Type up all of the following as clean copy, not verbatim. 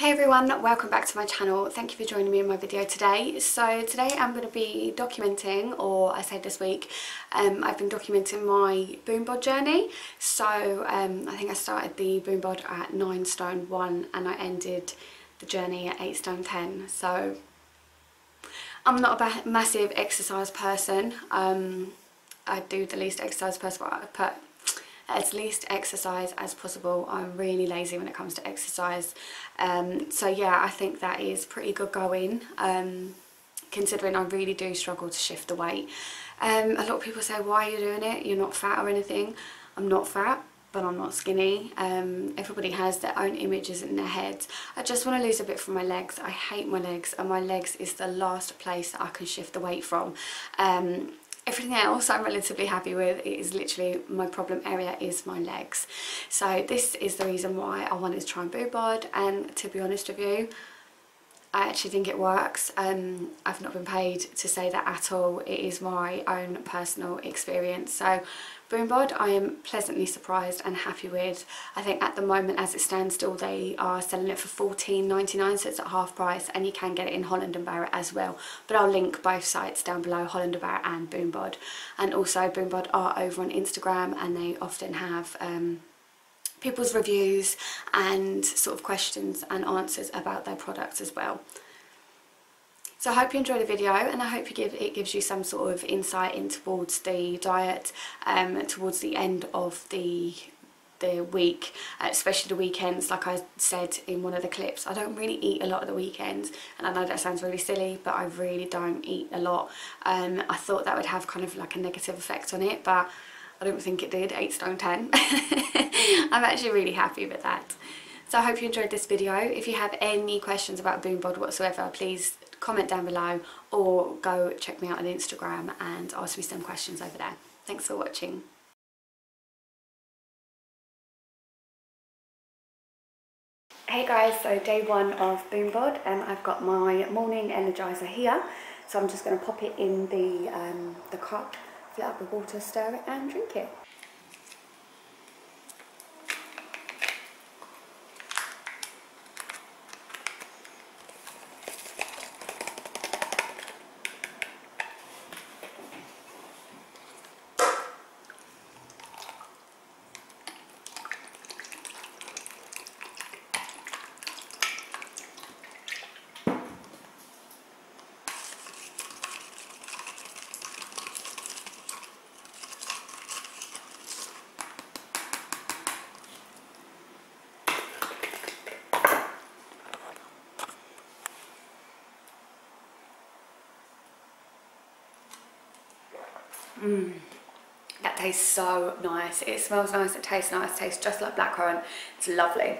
Hey everyone, welcome back to my channel. Thank you for joining me in my video today. So today I'm going to be documenting, or I said this week, I've been documenting my Boombod journey. So I think I started the Boombod at 9 stone 1 and I ended the journey at 8 stone 10. So I'm not a massive exercise person. I do the least exercise as least exercise as possible. I'm really lazy when it comes to exercise, so yeah, I think that is pretty good going, considering I really do struggle to shift the weight. A lot of people say, why are you doing it? You're not fat or anything. I'm not fat, but I'm not skinny. Everybody has their own images in their heads. I just want to lose a bit from my legs. I hate my legs, and my legs is the last place that I can shift the weight from. Everything else I'm relatively happy with. It is literally my problem area is my legs. So this is the reason why I wanted to try and Boombod, and to be honest with you, I actually think it works. I've not been paid to say that at all. It is my own personal experience. So Boombod, I am pleasantly surprised and happy with. I think at the moment, as it stands still, they are selling it for $14.99, so it's at half price, and you can get it in Holland and Barrett as well. But I'll link both sites down below, Holland and Barrett and Boombod. And also Boombod are over on Instagram, and they often have people's reviews and sort of questions and answers about their products as well. So I hope you enjoy the video, and I hope it gives you some sort of insight in towards the diet, towards the end of the week, especially the weekends. Like I said in one of the clips, I don't really eat a lot of the weekends, and I know that sounds really silly, but I really don't eat a lot. I thought that would have kind of like a negative effect on it, but I don't think it did. 8 stone 10. I'm actually really happy with that. So I hope you enjoyed this video. If you have any questions about Boombod whatsoever, please comment down below, or go check me out on Instagram and ask me some questions over there. Thanks for watching. Hey guys, so day 1 of Boombod, and I've got my morning energizer here. So I'm just going to pop it in the cup, fill it up with water, stir it and drink it. That tastes so nice. It smells nice, it tastes nice, it tastes just like blackcurrant. It's lovely.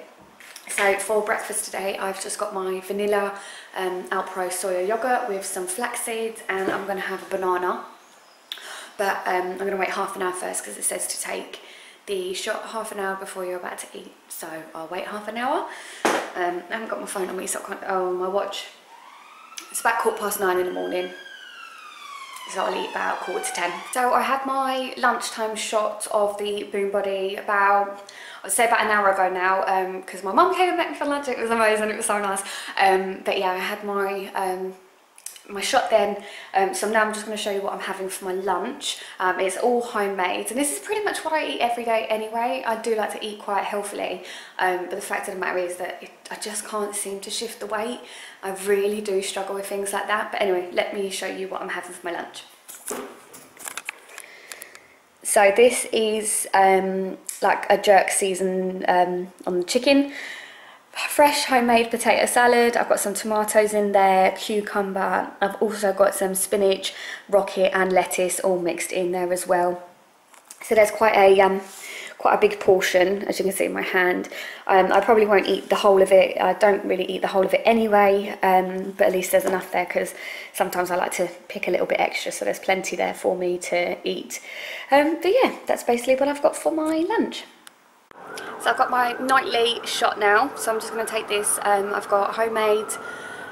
So for breakfast today, I've just got my vanilla Alpro soya yogurt with some flax seeds, and I'm going to have a banana. But I'm going to wait half an hour first, because it says to take the shot half an hour before you're about to eat. So I'll wait half an hour. I haven't got my phone on me, so I can't, oh, my watch. It's about 9:15 in the morning. So I'll eat about 9:45. So I had my lunchtime shot of the Boombod about, I'd say about an hour ago now, because my mum came and met me for lunch. It was amazing, it was so nice. But yeah, I had my shot then, so now I'm just going to show you what I'm having for my lunch. It's all homemade, and this is pretty much what I eat every day anyway. I do like to eat quite healthily, but the fact of the matter is that I just can't seem to shift the weight. I really do struggle with things like that. But anyway, let me show you what I'm having for my lunch. So this is like a jerk season on the chicken. Fresh homemade potato salad. I've got some tomatoes in there, cucumber. I've also got some spinach, rocket and lettuce all mixed in there as well. So there's quite a big portion, as you can see in my hand. I probably won't eat the whole of it. I don't really eat the whole of it anyway, but at least there's enough there, because sometimes I like to pick a little bit extra, so there's plenty there for me to eat. But yeah, that's basically what I've got for my lunch. So I've got my nightly shot now, so I'm just going to take this. I've got homemade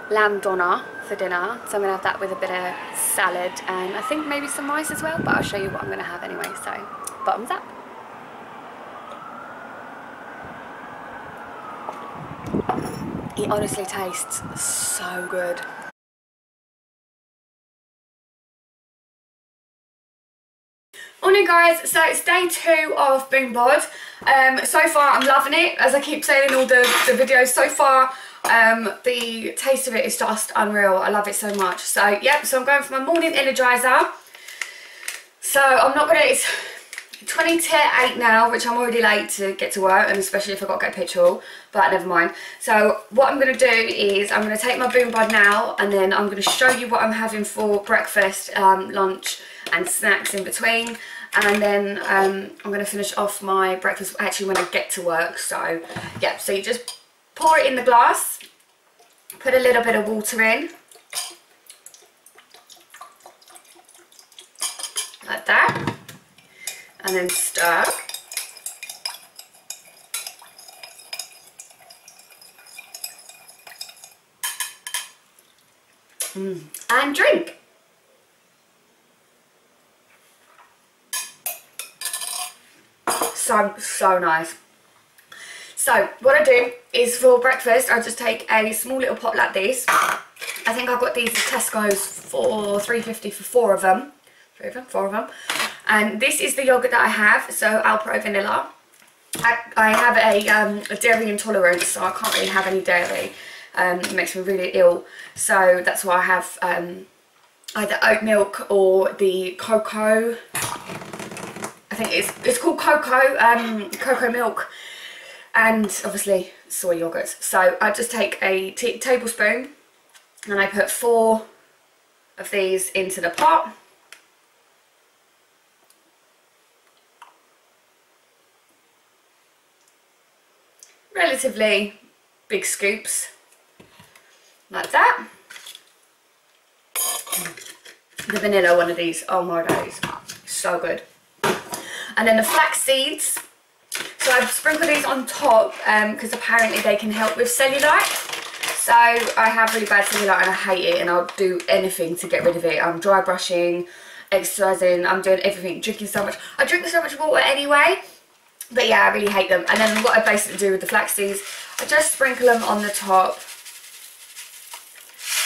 lamb doner for dinner, so I'm going to have that with a bit of salad, and I think maybe some rice as well, but I'll show you what I'm going to have anyway. So bottoms up. It honestly tastes so good. Morning guys, so it's day 2 of Boombod. So far I'm loving it, as I keep saying in all the videos. So far the taste of it is just unreal. I love it so much. So yep, so I'm going for my morning energizer. So I'm not gonna, it's 20 to 8 now, which I'm already late to get to work, and especially if I've got to get petrol, but never mind. So what I'm going to do is I'm going to take my Boombod now, and then I'm going to show you what I'm having for breakfast, lunch and snacks in between, and then I'm going to finish off my breakfast actually when I get to work. So yeah, so you just pour it in the glass, put a little bit of water in, like that, and then stir. And drink. So nice. So what I do is for breakfast I just take a small little pot like this. I think I got these at Tesco's for £3.50 for 4 of them. 4 of them. And this is the yogurt that I have, so Alpro vanilla. I have a dairy intolerance, so I can't really have any dairy. It makes me really ill, so that's why I have either oat milk or the cocoa. I think it's called cocoa milk, and obviously soy yogurts. So I just take a tablespoon and I put 4 of these into the pot. Relatively big scoops, like that. The vanilla one of these, oh my days, so good. And then the flax seeds, so I've sprinkled these on top because apparently they can help with cellulite. So I have really bad cellulite and I hate it, and I'll do anything to get rid of it. I'm dry brushing, exercising, I'm doing everything, drinking so much. I drink so much water anyway. But yeah, I really hate them. And then what I basically do with the flax seeds, I just sprinkle them on the top.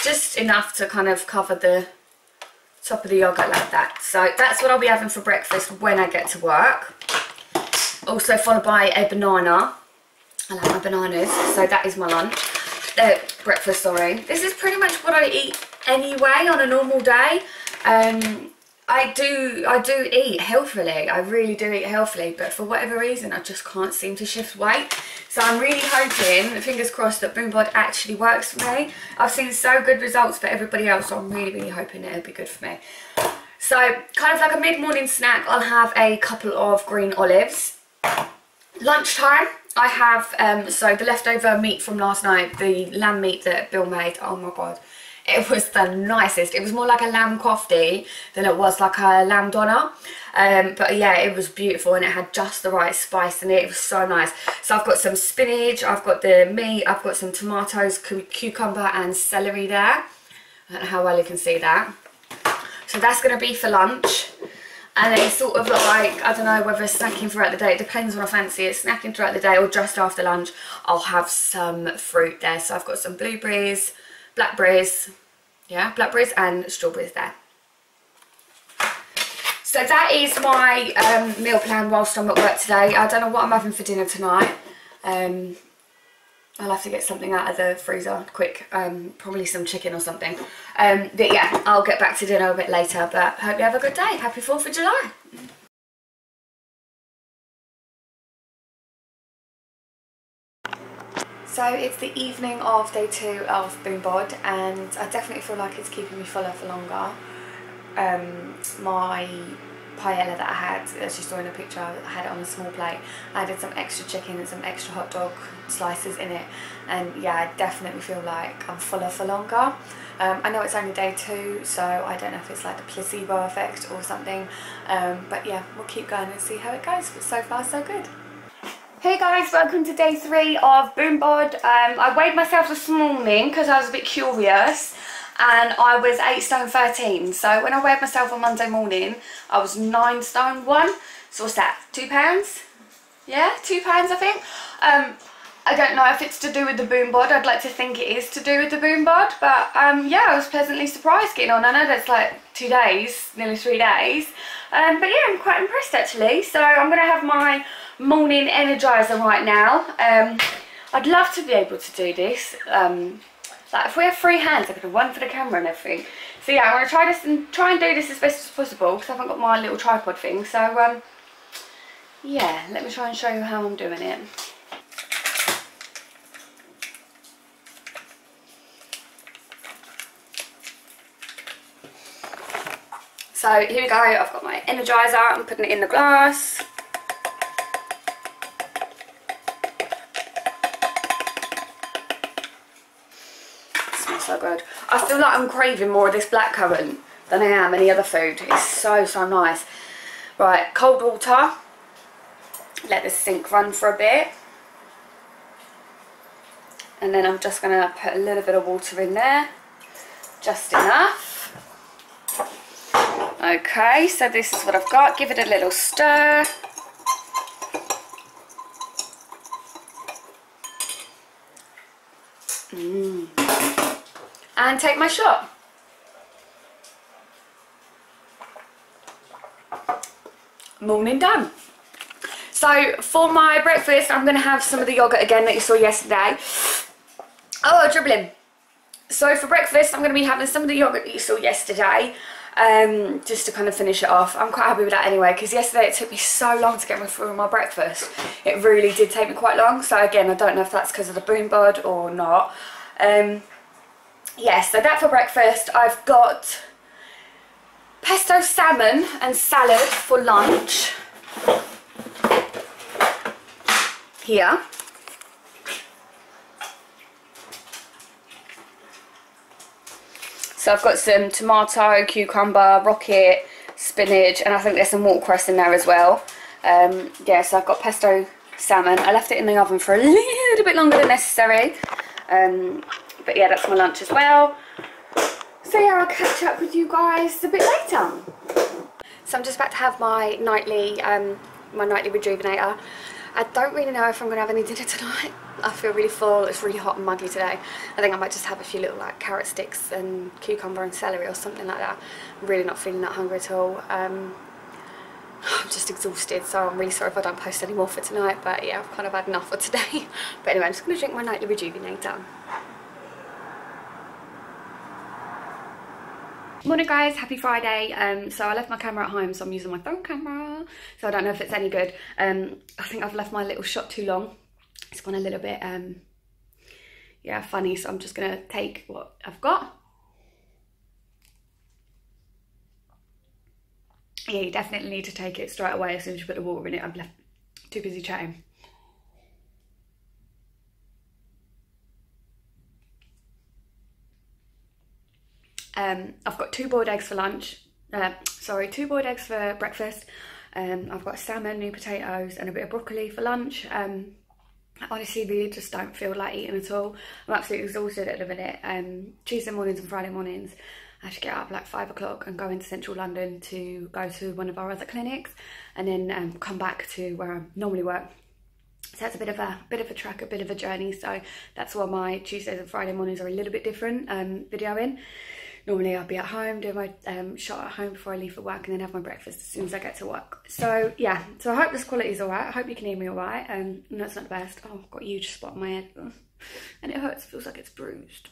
Just enough to kind of cover the top of the yogurt like that. So that's what I'll be having for breakfast when I get to work. Also followed by a banana. I like my bananas. So that is my lunch. Breakfast, sorry. This is pretty much what I eat anyway on a normal day. I do eat healthily, I really do eat healthily, but for whatever reason I just can't seem to shift weight. So I'm really hoping, fingers crossed, that Boombod actually works for me. I've seen so good results for everybody else, so I'm really hoping it'll be good for me. So kind of like a mid-morning snack, I'll have a couple of green olives. Lunchtime I have so the leftover meat from last night, the lamb meat that Bill made. Oh my god, it was the nicest. It was more like a lamb kofte than it was like a lamb doner. But yeah, it was beautiful, and it had just the right spice in it. It was so nice. So I've got some spinach, I've got the meat, I've got some tomatoes, cucumber and celery there. I don't know how well you can see that. So that's going to be for lunch. And then sort of like, I don't know whether snacking throughout the day, it depends on I fancy it, snacking throughout the day or just after lunch, I'll have some fruit there. So I've got some blueberries, blackberries, yeah, blackberries and strawberries there. So that is my meal plan whilst I'm at work today. I don't know what I'm having for dinner tonight. I'll have to get something out of the freezer quick, probably some chicken or something. But yeah, I'll get back to dinner a bit later, but hope you have a good day. Happy 4th of July. So it's the evening of day 2 of Boombod, and I definitely feel like it's keeping me fuller for longer. My paella that I had, as you saw in the picture, I had it on a small plate. I added some extra chicken and some extra hot dog slices in it, and yeah, I definitely feel like I'm fuller for longer. I know it's only day 2, so I don't know if it's like the placebo effect or something, but yeah, we'll keep going and see how it goes, but so far so good. Hey guys, welcome to day 3 of Boombod. I weighed myself this morning because I was a bit curious, and I was 8 stone 13. So when I weighed myself on Monday morning, I was 9 stone 1. So what's that, £2? Yeah, £2 I think. I don't know if it's to do with the Boombod. I'd like to think it is to do with the Boombod, but yeah, I was pleasantly surprised getting on. I know that's like 2 days, nearly 3 days, but yeah, I'm quite impressed actually. So I'm going to have my morning energizer right now. I'd love to be able to do this. Like if we have free hands, I could have one for the camera and everything. So yeah, I'm going to try this and try and do this as best as possible because I haven't got my little tripod thing. So yeah, let me try and show you how I'm doing it. So here we go, I've got my energizer, I'm putting it in the glass. It smells so good. I feel like I'm craving more of this blackcurrant than I am any other food. It's so, so nice. Right, cold water. Let this sink run for a bit. And then I'm just going to put a little bit of water in there. Just enough. Okay, so this is what I've got. Give it a little stir. And take my shot. Morning done. So for my breakfast, I'm going to have some of the yogurt again that you saw yesterday. Oh, dribbling. So for breakfast, I'm going to be having some of the yogurt that you saw yesterday. Just to kind of finish it off. I'm quite happy with that anyway, because yesterday it took me so long to get through my breakfast. It really did take me quite long. So again, I don't know if that's because of the Boombod or not. Yeah, so that for breakfast. I've got pesto salmon and salad for lunch here. So I've got some tomato, cucumber, rocket, spinach, and I think there's some watercress in there as well. Yeah, so I've got pesto salmon. I left it in the oven for a little bit longer than necessary. But yeah, that's my lunch as well. So yeah, I'll catch up with you guys a bit later. So I'm just about to have my nightly rejuvenator. I don't really know if I'm going to have any dinner tonight. I feel really full. It's really hot and muggy today. I think I might just have a few little like carrot sticks and cucumber and celery or something like that. I'm really not feeling that hungry at all. I'm just exhausted, so I'm really sorry if I don't post any more for tonight, but yeah, I've kind of had enough for today. But anyway, I'm just going to drink my nightly rejuvenator. Morning guys, happy Friday. So I left my camera at home, so I'm using my phone camera, so I don't know if it's any good. I think I've left my little shot too long. It's gone a little bit yeah, funny, so I'm just gonna take what I've got. Yeah, you definitely need to take it straight away as soon as you put the water in it. I'm too busy chatting. I've got 2 boiled eggs for lunch. 2 boiled eggs for breakfast. I've got salmon, new potatoes, and a bit of broccoli for lunch. I honestly really just don't feel like eating at all. I'm absolutely exhausted at the minute. Tuesday mornings and Friday mornings, I have to get up like 5 o'clock and go into central London to go to one of our other clinics, and then come back to where I normally work. So it's a bit of a trek, a bit of a journey. So that's why my Tuesdays and Friday mornings are a little bit different videoing. Normally I'll be at home, do my shot at home before I leave for work, and then have my breakfast as soon as I get to work. So yeah, so I hope this quality is alright. I hope you can hear me alright. No, it's not the best. Oh, I've got a huge spot on my head. And it hurts, feels like it's bruised.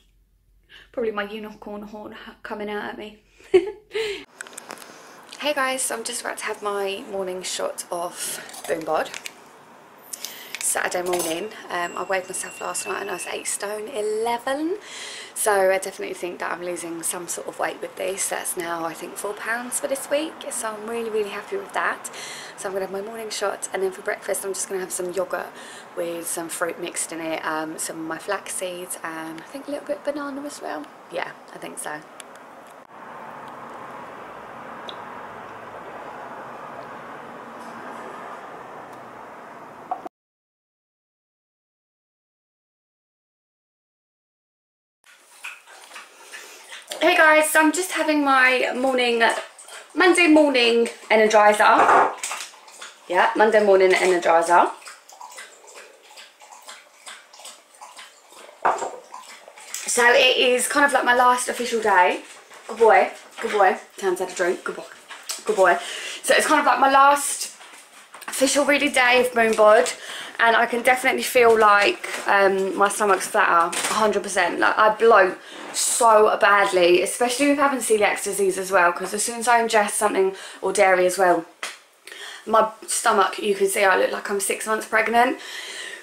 Probably my unicorn horn coming out at me. Hey guys, so I'm just about to have my morning shot of Boombod. Saturday morning. I weighed myself last night and I was 8 stone 11, so I definitely think that I'm losing some sort of weight with this. That's now I think 4 pounds for this week, so I'm really happy with that. So I'm gonna have my morning shot, and then for breakfast I'm just gonna have some yogurt with some fruit mixed in it, some of my flax seeds, and I think a little bit of banana as well. Yeah, I think so. Hey guys, so I'm just having my Monday morning energizer. Yeah, Monday morning energizer. So it is kind of like my last official day. Good boy, good boy. Sam's had a drink, good boy, good boy. So it's kind of like my last official really day of Boombod, and I can definitely feel like my stomach's flatter, 100%. Like I bloat so badly, especially with having celiac disease as well, because as soon as I ingest something, or dairy as well, my stomach, you can see I look like I'm 6 months pregnant.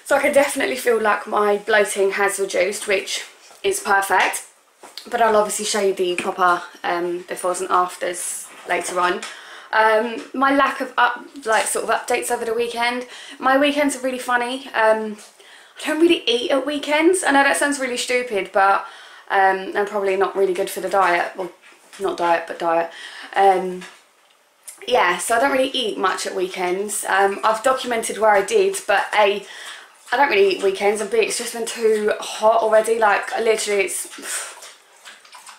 So I can definitely feel like my bloating has reduced, which is perfect. But I'll obviously show you the proper befores and afters later on. My lack of sort of updates over the weekend. My weekends are really funny. I don't really eat at weekends. I know that sounds really stupid, but I'm probably not really good for the diet. Well, not diet, but diet. Yeah, so I don't really eat much at weekends. I've documented where I did, but A, I don't really eat weekends, and B, it's just been too hot already. Like literally it's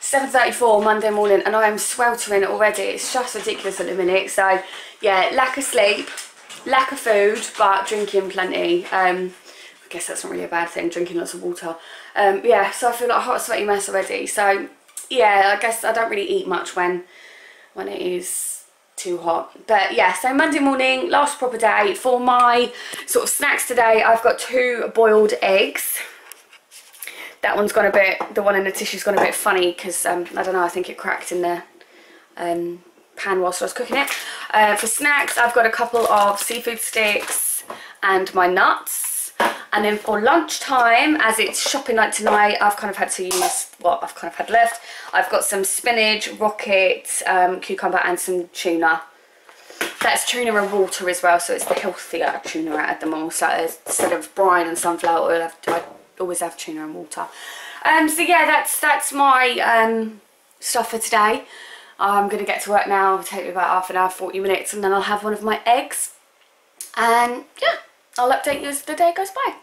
7:34 Monday morning and I am sweltering already. It's just ridiculous at the minute. So yeah, lack of sleep, lack of food, but drinking plenty. I guess that's not really a bad thing, drinking lots of water. Yeah, so I feel like a hot sweaty mess already. So yeah, I guess I don't really eat much when it is too hot. But yeah, so Monday morning, last proper day. For my sort of snacks today, I've got 2 boiled eggs. That one's gone a bit, the one in the tissue's gone a bit funny because, I don't know, I think it cracked in the pan whilst I was cooking it. For snacks, I've got a couple of seafood sticks and my nuts. And then for lunchtime, as it's shopping night tonight, I've kind of had to use what I've kind of had left. I've got some spinach, rocket, cucumber and some tuna. That's tuna and water as well, so it's the healthier tuna out of them all. So instead of brine and sunflower oil, I always have tuna and water. So yeah, that's my stuff for today. I'm going to get to work now. It'll take me about half an hour, 40 minutes, and then I'll have one of my eggs. And yeah, I'll update you as the day goes by.